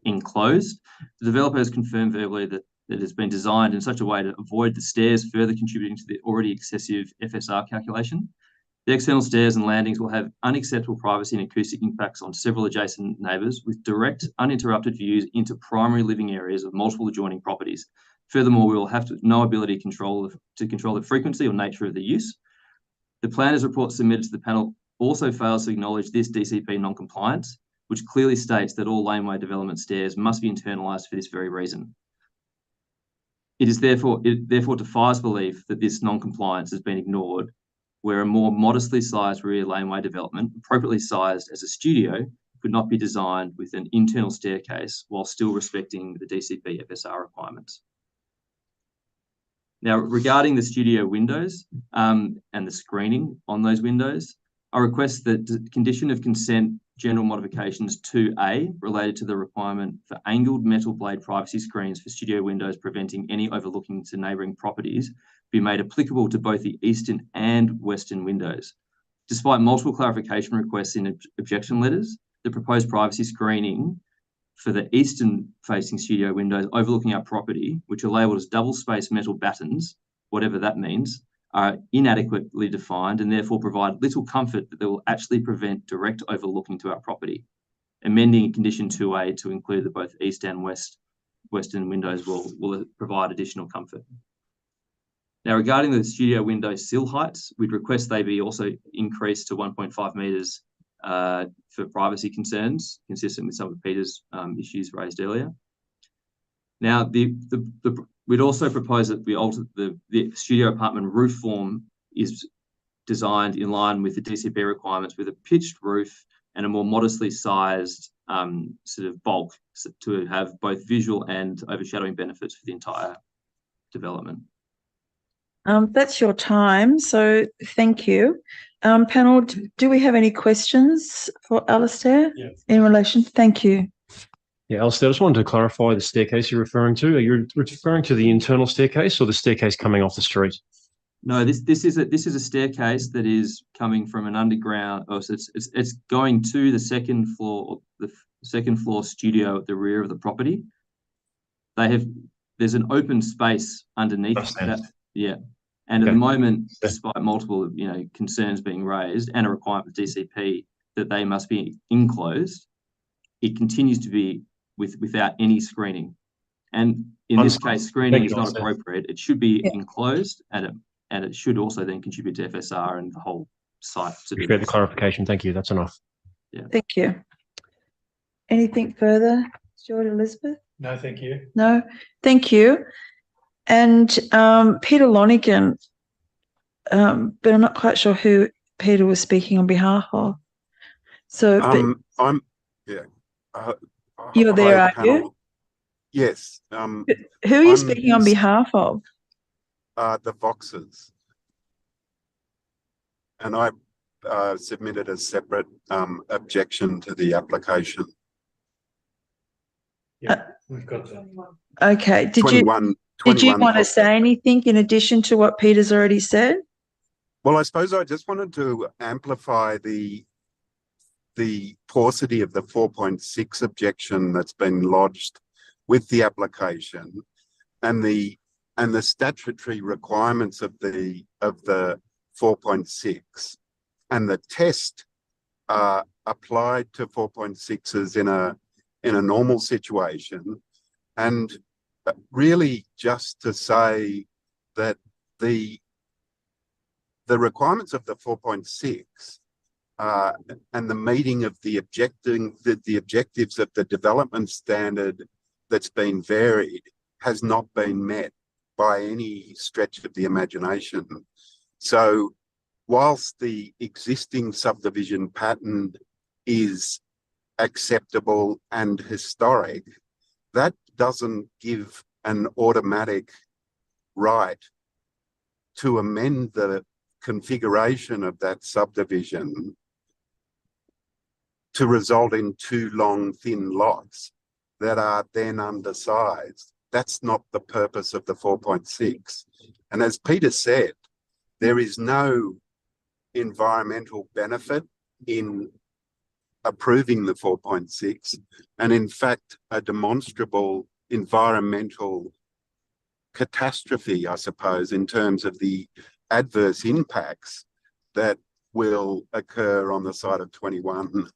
enclosed. The developer has confirmed verbally that it has been designed in such a way to avoid the stairs further contributing to the already excessive FSR calculation. The external stairs and landings will have unacceptable privacy and acoustic impacts on several adjacent neighbours, with direct, uninterrupted views into primary living areas of multiple adjoining properties. Furthermore, we will have no ability to control the frequency or nature of the use. The planner's report submitted to the panel also fails to acknowledge this DCP non-compliance, which clearly states that all laneway development stairs must be internalised for this very reason. It therefore defies belief that this non-compliance has been ignored, where a more modestly sized rear laneway development, appropriately sized as a studio, could not be designed with an internal staircase while still respecting the DCP FSR requirements. Now, regarding the studio windows and the screening on those windows, I request that the condition of consent general modifications 2A related to the requirement for angled metal blade privacy screens for studio windows preventing any overlooking to neighbouring properties be made applicable to both the eastern and western windows. Despite multiple clarification requests in objection letters, the proposed privacy screening for the eastern-facing studio windows overlooking our property, which are labelled as double-spaced metal battens, whatever that means, are inadequately defined and therefore provide little comfort that they will actually prevent direct overlooking to our property. Amending condition 2A to include that both east and western windows will provide additional comfort. Now, regarding the studio window sill heights, we'd request they be also increased to 1.5 metres for privacy concerns, consistent with some of Peter's issues raised earlier. Now, we'd also propose that we alter the studio apartment roof form is designed in line with the DCP requirements with a pitched roof and a more modestly sized sort of bulk to have both visual and overshadowing benefits for the entire development. That's your time, so thank you. Panel, do we have any questions for Alistair in relation? Thank you. Yeah, Alistair, I just wanted to clarify the staircase you're referring to. Are you referring to the internal staircase or the staircase coming off the street? No, this is a staircase that is coming from an underground. Oh, so it's going to the second floor studio at the rear of the property. There's an open space underneath that. Yeah. And at the moment, despite multiple concerns being raised and a requirement of DCP that they must be enclosed, it continues to be without any screening. And in this case, screening is not appropriate. It should be enclosed, and it should also then contribute to FSR and the whole site. Appreciate the clarification. Thank you. That's enough. Yeah. Thank you. Anything further, Stuart, Elizabeth? No, thank you. No, thank you. And Peter Lonergan, but I'm not quite sure who Peter was speaking on behalf of. So you're there, are you? Yes. Who are you speaking on behalf of? The Voxes. And I submitted a separate objection to the application. Yeah, we've got that. Okay. Did you want to say anything in addition to what Peter's already said? Well, I suppose I just wanted to amplify the paucity of the 4.6 objection that's been lodged with the application and the statutory requirements of the 4.6 and the test applied to 4.6s in a normal situation, and really just to say that the requirements of the 4.6 and the meeting of the objectives of the development standard that's been varied has not been met by any stretch of the imagination. So whilst the existing subdivision pattern is acceptable and historic, that doesn't give an automatic right to amend the configuration of that subdivision to result in two long, thin lots that are then undersized. That's not the purpose of the 4.6. And as Peter said, there is no environmental benefit in approving the 4.6, and in fact, a demonstrable environmental catastrophe, I suppose, in terms of the adverse impacts that will occur on the site of 21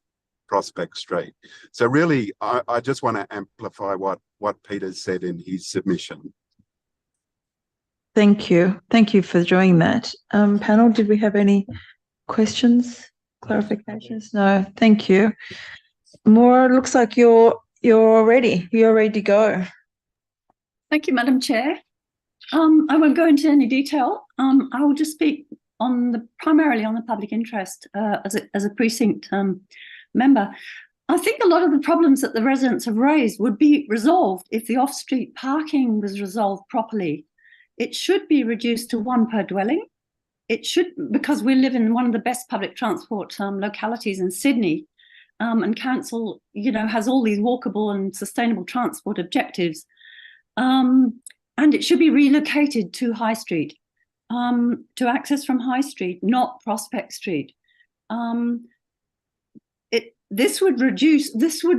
Prospect Street. So really, I just want to amplify what Peter said in his submission. Thank you. Thank you for doing that. Panel, did we have any questions, clarifications? No, thank you. Maura, looks like you're ready. You're ready to go. Thank you, Madam Chair. I won't go into any detail. I will just speak primarily on the public interest as a precinct member. I think a lot of the problems that the residents have raised would be resolved if the off-street parking was resolved properly. It should be reduced to 1 per dwelling. It should, because we live in one of the best public transport localities in Sydney, and council, has all these walkable and sustainable transport objectives. And it should be relocated to High Street, to access from High Street, not Prospect Street. This would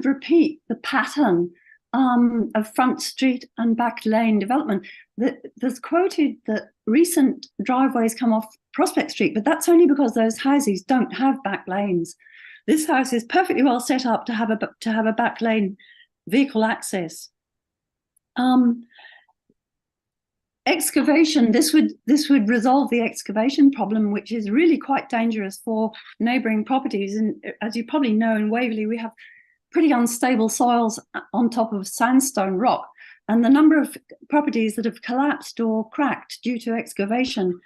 repeat the pattern of Front Street and Back Lane development. There's quoted that recent driveways come off Prospect Street, but that's only because those houses don't have back lanes. This house is perfectly well set up to have a back lane vehicle access. Excavation, this would resolve the excavation problem, which is really quite dangerous for neighbouring properties. And as you probably know, in Waverley, we have pretty unstable soils on top of sandstone rock. And the number of properties that have collapsed or cracked due to excavation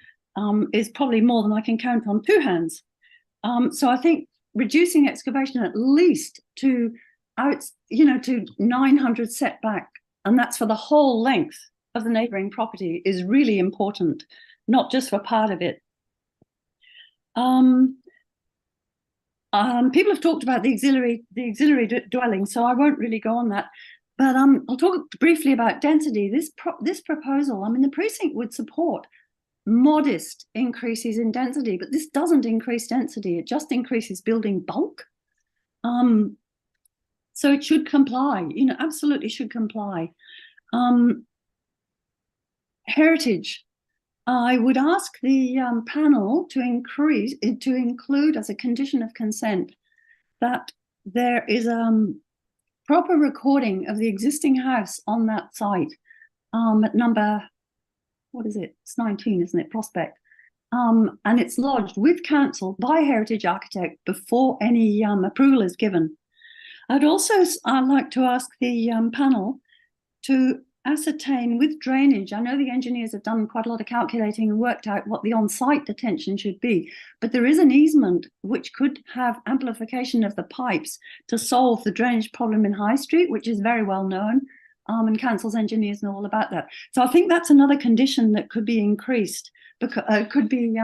is probably more than I can count on 2 hands. So I think reducing excavation at least to 900 setback, and that's for the whole length of the neighbouring property, is really important, not just for part of it. People have talked about the auxiliary dwelling, so I won't really go on that. But I'll talk briefly about density. This proposal, the precinct would support modest increases in density, but this doesn't increase density. It just increases building bulk. So it should comply. Absolutely should comply. Heritage. I would ask the panel to include as a condition of consent that there is proper recording of the existing house on that site at number, what is it? It's 19, isn't it? Prospect. And it's lodged with council by Heritage Architect before any approval is given. I'd also like to ask the panel to ascertain with drainage. I know the engineers have done quite a lot of calculating and worked out what the on-site detention should be, but there is an easement which could have amplification of the pipes to solve the drainage problem in High Street, which is very well known, and council's engineers know all about that. So I think that's another condition that could be increased, because could be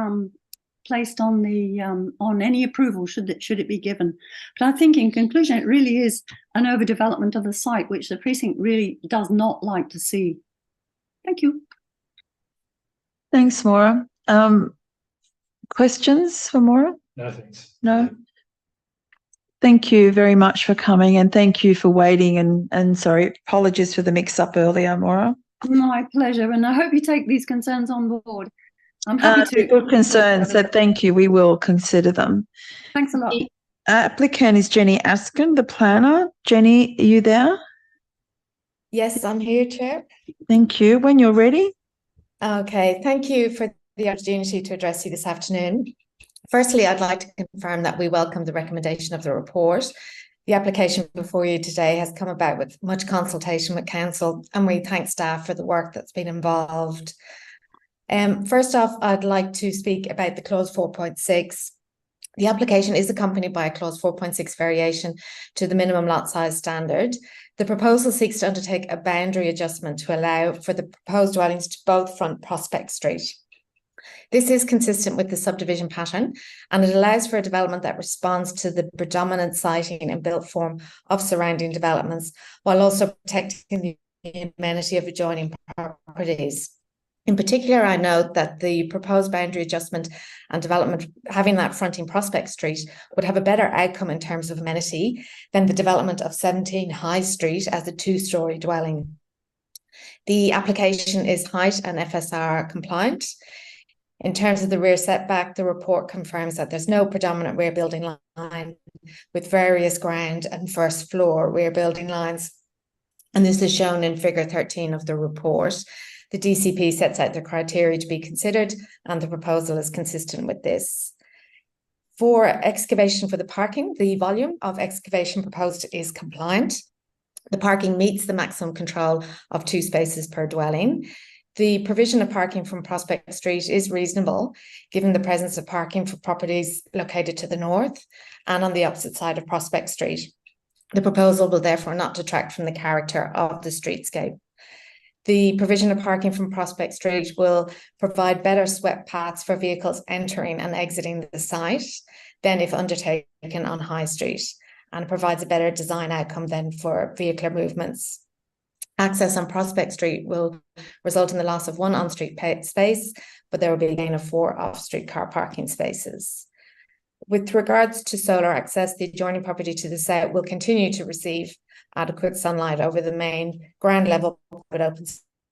placed on the on any approval should it be given. But I think in conclusion, it really is an overdevelopment of the site, which the precinct really does not like to see. Thank you. Thanks, Maura. Questions for Maura? No, thanks. No. Thank you very much for coming, and thank you for waiting, and sorry, apologies for the mix-up earlier, Maura. My pleasure, and I hope you take these concerns on board. I'm happy to. Good concerns, so thank you. We will consider them. Thanks a lot. The applicant is Jenny Askin, the planner. Jenny, are you there? Yes, I'm here, Chair. Thank you. When you're ready. Okay, thank you for the opportunity to address you this afternoon. Firstly, I'd like to confirm that we welcome the recommendation of the report. The application before you today has come about with much consultation with council, and we thank staff for the work that's been involved. First off, I'd like to speak about the clause 4.6. The application is accompanied by a clause 4.6 variation to the minimum lot size standard. The proposal seeks to undertake a boundary adjustment to allow for the proposed dwellings to both front Prospect Street. This is consistent with the subdivision pattern, and it allows for a development that responds to the predominant siting and built form of surrounding developments, while also protecting the amenity of adjoining properties. In particular, I note that the proposed boundary adjustment and development having that fronting Prospect Street would have a better outcome in terms of amenity than the development of 17 High Street as a 2-storey dwelling. The application is height and FSR compliant. In terms of the rear setback, the report confirms that there's no predominant rear building line, with various ground and first floor rear building lines. And this is shown in figure 13 of the report. The DCP sets out the criteria to be considered, and the proposal is consistent with this. For excavation for the parking, the volume of excavation proposed is compliant. The parking meets the maximum control of 2 spaces per dwelling. The provision of parking from Prospect Street is reasonable, given the presence of parking for properties located to the north and on the opposite side of Prospect Street. The proposal will therefore not detract from the character of the streetscape. The provision of parking from Prospect Street will provide better swept paths for vehicles entering and exiting the site than if undertaken on High Street, and provides a better design outcome than for vehicular movements. Access on Prospect Street will result in the loss of 1 on-street space, but there will be a gain of 4 off-street car parking spaces. With regards to solar access, the adjoining property to the south will continue to receive adequate sunlight over the main ground level open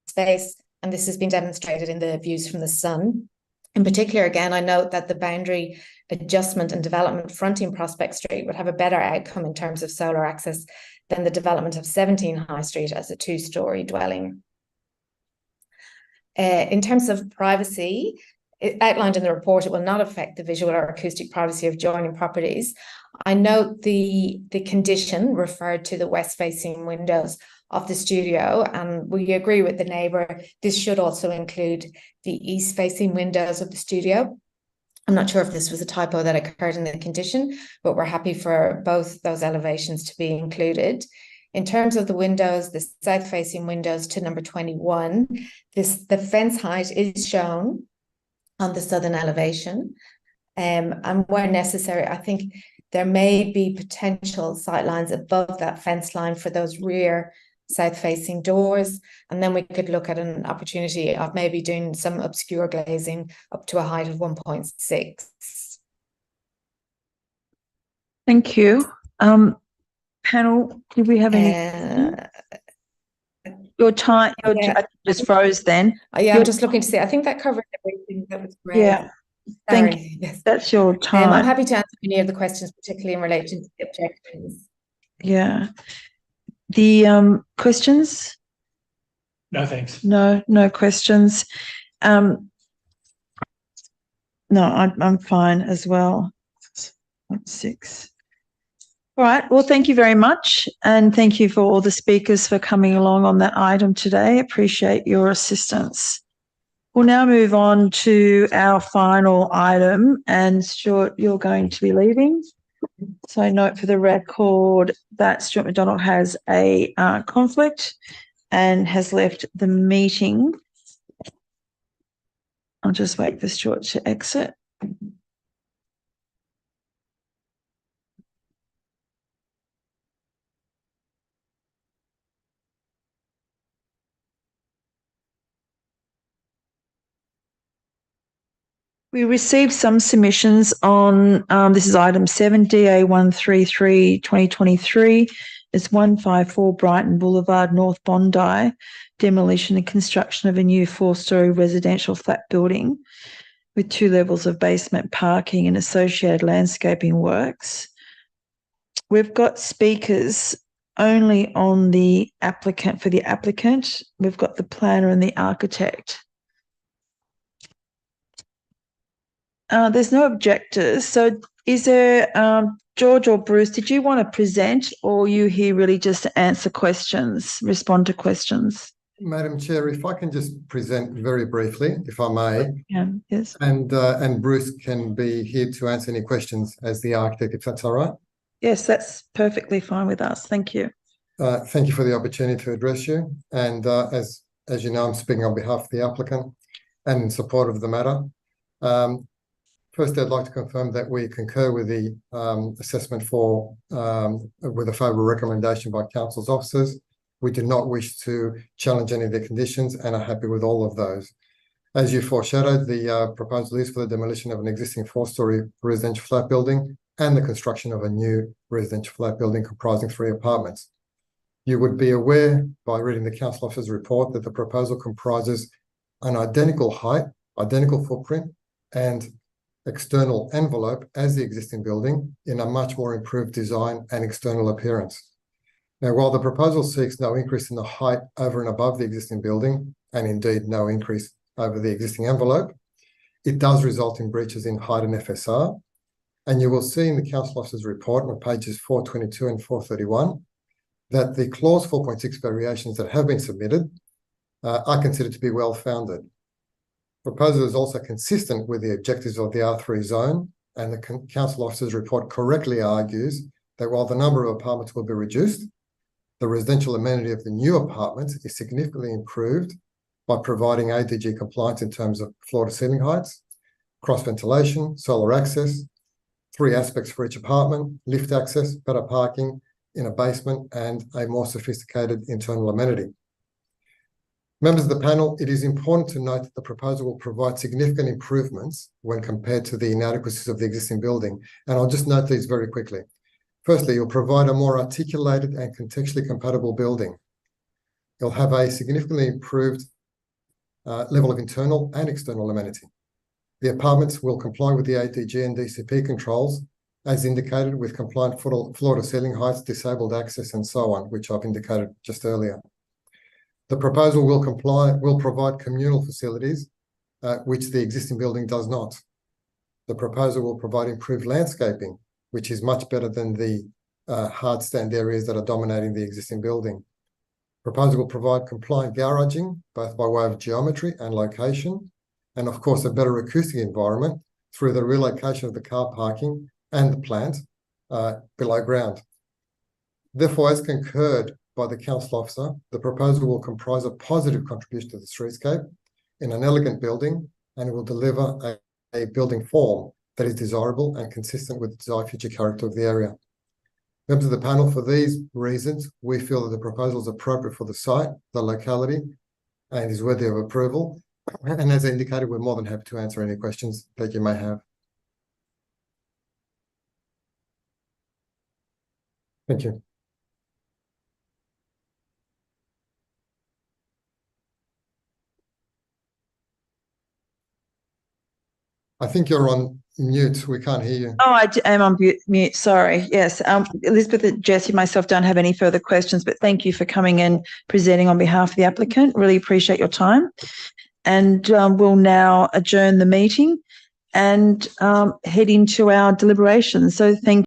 space, and this has been demonstrated in the views from the sun. In particular, again, I note that the boundary adjustment and development fronting Prospect Street would have a better outcome in terms of solar access than the development of 17 High Street as a 2-storey dwelling. In terms of privacy, outlined in the report, it will not affect the visual or acoustic privacy of adjoining properties. I note the condition referred to the west-facing windows of the studio, and we agree with the neighbour. This should also include the east-facing windows of the studio. I'm not sure if this was a typo that occurred in the condition, but we're happy for both those elevations to be included. In terms of the windows, the south-facing windows to number 21, the fence height is shown on the southern elevation, and where necessary, I think there may be potential sightlines above that fence line for those rear south-facing doors, and then we could look at an opportunity of maybe doing some obscure glazing up to a height of 1.6. Thank you. Panel, do we have any? Your time just froze then. Yeah, I'm just looking to see. I think that covered everything that was great. Yeah. Thank you. Yes. That's your time. I'm happy to answer any of the questions, particularly in relation to the objections. Yeah. The questions? No, thanks. No questions. No, I'm fine as well. 6. All right. Well, thank you very much. And thank you for all the speakers for coming along on that item today. Appreciate your assistance. We'll now move on to our final item, and Stuart, you're going to be leaving. So note for the record that Stuart McDonald has a conflict and has left the meeting. I'll just wait for Stuart to exit. We received some submissions on, this is item 7, DA 133 2023. It's 154 Brighton Boulevard, North Bondi, demolition and construction of a new 4-storey residential flat building with 2 levels of basement parking and associated landscaping works. We've got speakers only on the applicant. For the applicant, we've got the planner and the architect. There's no objectors. So is there, George or Bruce, did you want to present, or are you here really just to answer questions, respond to questions? Madam Chair, if I can just present very briefly, if I may. Yeah, yes. And Bruce can be here to answer any questions as the architect, if that's all right. Yes, that's perfectly fine with us. Thank you. Thank you for the opportunity to address you. And as you know, I'm speaking on behalf of the applicant and in support of the matter. First, I'd like to confirm that we concur with the assessment with a favourable recommendation by Council's officers. We do not wish to challenge any of the conditions and are happy with all of those. As you foreshadowed, the proposal is for the demolition of an existing 4-storey residential flat building and the construction of a new residential flat building comprising 3 apartments. You would be aware by reading the Council Officer's report that the proposal comprises an identical height, identical footprint, and external envelope as the existing building in a much more improved design and external appearance. Now, while the proposal seeks no increase in the height over and above the existing building, and indeed no increase over the existing envelope, it does result in breaches in height and FSR. And you will see in the Council Officer's report on pages 422 and 431 that the clause 4.6 variations that have been submitted are considered to be well-founded. Proposal is also consistent with the objectives of the R3 zone, and the council officer's report correctly argues that while the number of apartments will be reduced, the residential amenity of the new apartments is significantly improved by providing ADG compliance in terms of floor-to-ceiling heights, cross-ventilation, solar access, 3 aspects for each apartment, lift access, better parking in a basement, and a more sophisticated internal amenity. Members of the panel, it is important to note that the proposal will provide significant improvements when compared to the inadequacies of the existing building, and I'll just note these very quickly. Firstly, you'll provide a more articulated and contextually compatible building. You'll have a significantly improved level of internal and external amenity. The apartments will comply with the ADG and DCP controls as indicated, with compliant floor-to-ceiling heights, disabled access, and so on, which I've indicated just earlier. The proposal will provide communal facilities, which the existing building does not. The proposal will provide improved landscaping, which is much better than the hard stand areas that are dominating the existing building. Proposal will provide compliant garaging, both by way of geometry and location, and of course a better acoustic environment through the relocation of the car parking and the plant below ground. Therefore, as concurred by the council officer, the proposal will comprise a positive contribution to the streetscape in an elegant building, and it will deliver a building form that is desirable and consistent with the desired future character of the area. Members of the panel, for these reasons, we feel that the proposal is appropriate for the site, the locality, and is worthy of approval. And as indicated, we're more than happy to answer any questions that you may have. Thank you. I think you're on mute. We can't hear you. Oh, I am on mute. Sorry. Yes. Elizabeth, Jesse, myself don't have any further questions, but thank you for coming in, presenting on behalf of the applicant. Really appreciate your time. And we'll now adjourn the meeting and head into our deliberations. So thank